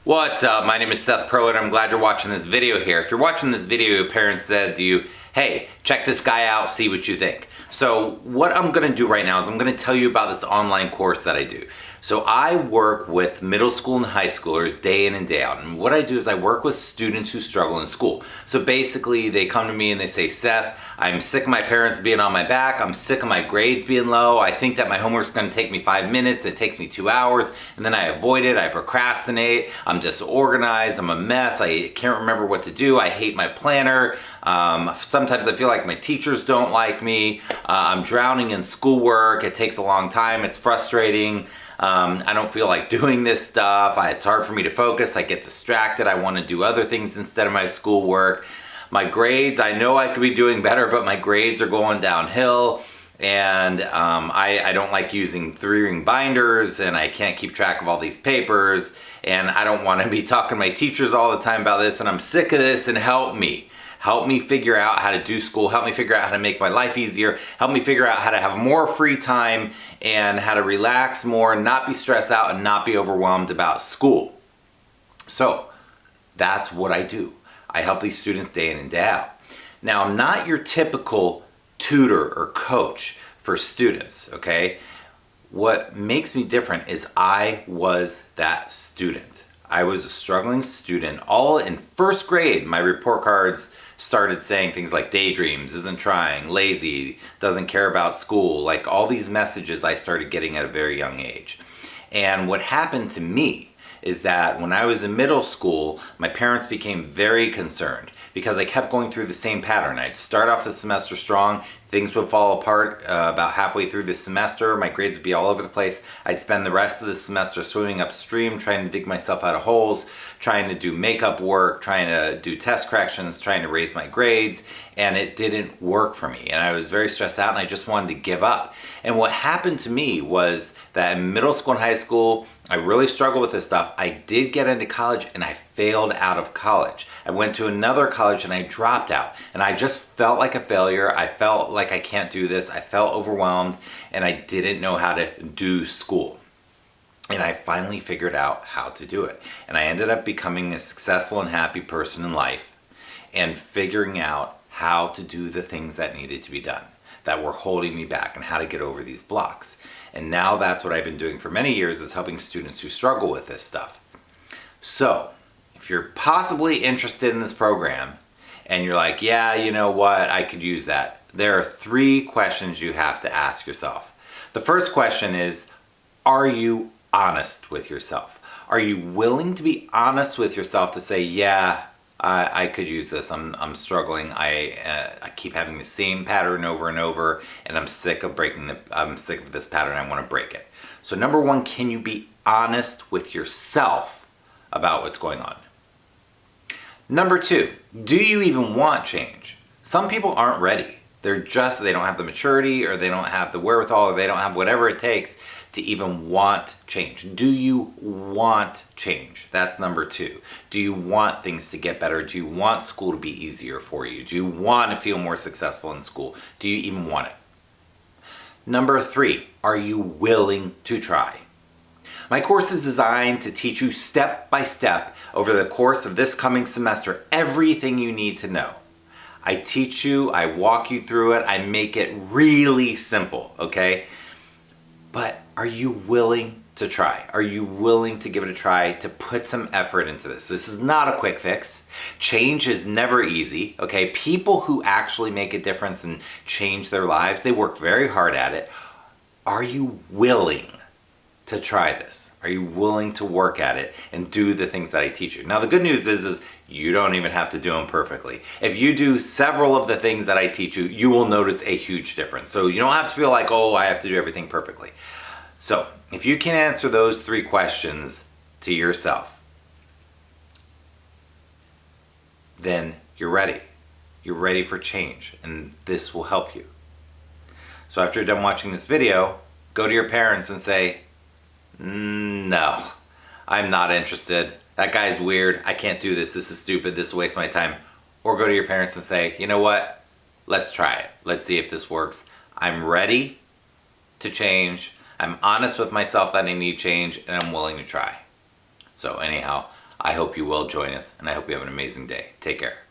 What's up? My name is Seth Perler and I'm glad you're watching this video here. If you're watching this video, your parents said to you, hey, check this guy out, see what you think. So what I'm gonna do right now is I'm gonna tell you about this online course that I do. So I work with middle school and high schoolers day in and day out. And what I do is I work with students who struggle in school. So basically they come to me and they say, Seth, I'm sick of my parents being on my back. I'm sick of my grades being low. I think that my homework's gonna take me 5 minutes. It takes me 2 hours. And then I avoid it, I procrastinate. I'm disorganized, I'm a mess. I can't remember what to do. I hate my planner. Sometimes I feel like my teachers don't like me. I'm drowning in schoolwork. It takes a long time. It's frustrating. I don't feel like doing this stuff. It's hard for me to focus. I get distracted. I want to do other things instead of my schoolwork. My grades, I know I could be doing better, but my grades are going downhill. And I don't like using 3-ring binders, and I can't keep track of all these papers. And I don't want to be talking to my teachers all the time about this, and I'm sick of this, and help me. Help me figure out how to do school. Help me figure out how to make my life easier. Help me figure out how to have more free time and how to relax more, not be stressed out, and not be overwhelmed about school. So that's what I do. I help these students day in and day out. Now, I'm not your typical tutor or coach for students, okay? What makes me different is I was that student. I was a struggling student. All in first grade, my report cards started saying things like daydreams, isn't trying, lazy, doesn't care about school, like all these messages I started getting at a very young age. And what happened to me is that when I was in middle school, my parents became very concerned because I kept going through the same pattern. I'd start off the semester strong, things would fall apart about halfway through the semester, my grades would be all over the place. I'd spend the rest of the semester swimming upstream, trying to dig myself out of holes, trying to do makeup work, trying to do test corrections, trying to raise my grades, and it didn't work for me. And I was very stressed out and I just wanted to give up. And what happened to me was that in middle school and high school, I really struggled with this stuff. I did get into college and I failed out of college. I went to another college and I dropped out. And I just felt like a failure. I felt like I can't do this. I felt overwhelmed and I didn't know how to do school. And I finally figured out how to do it. And I ended up becoming a successful and happy person in life and figuring out how to do the things that needed to be done, that were holding me back, and how to get over these blocks. And now that's what I've been doing for many years, is helping students who struggle with this stuff. So if you're possibly interested in this program and you're like, yeah, you know what, I could use that, there are 3 questions you have to ask yourself. The first question is, are you honest with yourself? Are you willing to be honest with yourself to say, yeah, I could use this. I'm struggling. I keep having the same pattern over and over, and I'm sick of this pattern. I want to break it. So number 1, can you be honest with yourself about what's going on? Number 2, do you even want change? Some people aren't ready. They don't have the maturity, or they don't have the wherewithal, or they don't have whatever it takes to even want change. Do you want change? That's number 2. Do you want things to get better? Do you want school to be easier for you? Do you want to feel more successful in school? Do you even want it? Number 3, are you willing to try? My course is designed to teach you step by step over the course of this coming semester everything you need to know. I teach you, I walk you through it, I make it really simple, okay? But are you willing to try? Are you willing to give it a try, to put some effort into this? This is not a quick fix. Change is never easy, okay? People who actually make a difference and change their lives, they work very hard at it. Are you willing to try this? Are you willing to work at it and do the things that I teach you? Now, the good news is you don't even have to do them perfectly. If you do several of the things that I teach you, you will notice a huge difference. So you don't have to feel like, oh, I have to do everything perfectly. So if you can answer those 3 questions to yourself, then you're ready. You're ready for change, and this will help you. So after you're done watching this video, go to your parents and say, no, I'm not interested. That guy's weird. I can't do this. This is stupid. This wastes my time. Or go to your parents and say, you know what? Let's try it. Let's see if this works. I'm ready to change. I'm honest with myself that I need change, and I'm willing to try. So anyhow, I hope you will join us, and I hope you have an amazing day. Take care.